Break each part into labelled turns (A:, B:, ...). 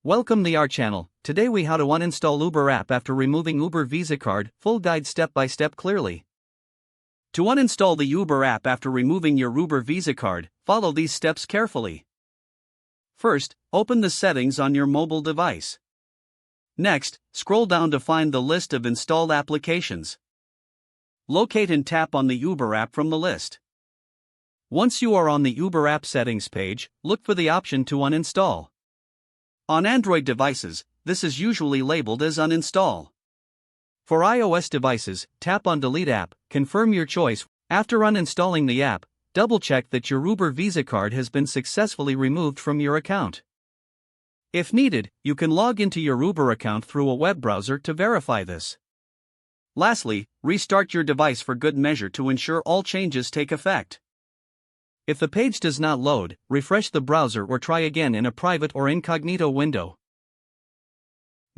A: Welcome to our channel. Today we how to uninstall Uber app after removing Uber Visa card, full guide step by step clearly. To uninstall the Uber app after removing your Uber Visa card, follow these steps carefully. First, open the settings on your mobile device. Next, scroll down to find the list of installed applications. Locate and tap on the Uber app from the list. Once you are on the Uber app settings page, look for the option to uninstall. On Android devices, this is usually labeled as uninstall. For iOS devices, tap on Delete app, confirm your choice. After uninstalling the app, double-check that your Uber Visa card has been successfully removed from your account. If needed, you can log into your Uber account through a web browser to verify this. Lastly, restart your device for good measure to ensure all changes take effect. If the page does not load, refresh the browser or try again in a private or incognito window.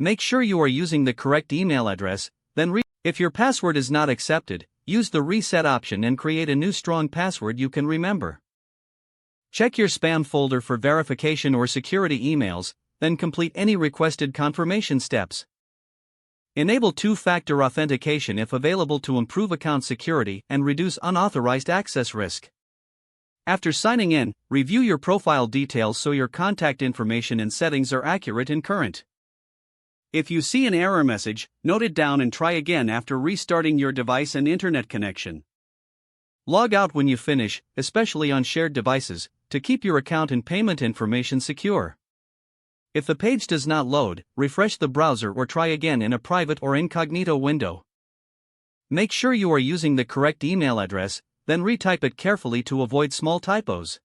A: Make sure you are using the correct email address, then if your password is not accepted, use the reset option and create a new strong password you can remember. Check your spam folder for verification or security emails, then complete any requested confirmation steps. Enable two-factor authentication if available to improve account security and reduce unauthorized access risk. After signing in, review your profile details so your contact information and settings are accurate and current. If you see an error message, note it down and try again after restarting your device and internet connection. Log out when you finish, especially on shared devices, to keep your account and payment information secure. If the page does not load, refresh the browser or try again in a private or incognito window. Make sure you are using the correct email address, then retype it carefully to avoid small typos.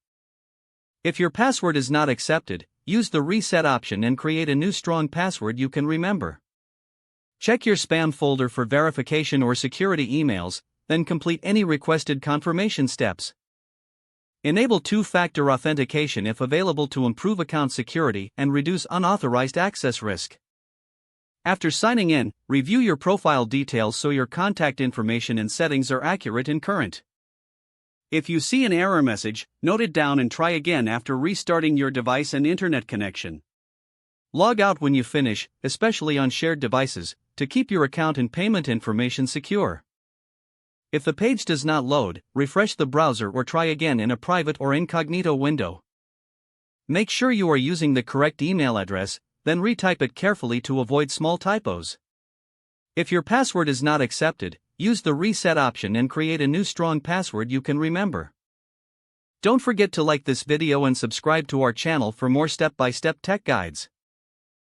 A: If your password is not accepted, use the reset option and create a new strong password you can remember. Check your spam folder for verification or security emails, then complete any requested confirmation steps. Enable two-factor authentication if available to improve account security and reduce unauthorized access risk. After signing in, review your profile details so your contact information and settings are accurate and current. If you see an error message, note it down and try again after restarting your device and internet connection. Log out when you finish, especially on shared devices, to keep your account and payment information secure. If the page does not load, refresh the browser or try again in a private or incognito window. Make sure you are using the correct email address, then retype it carefully to avoid small typos. If your password is not accepted, use the reset option and create a new strong password you can remember. Don't forget to like this video and subscribe to our channel for more step-by-step tech guides.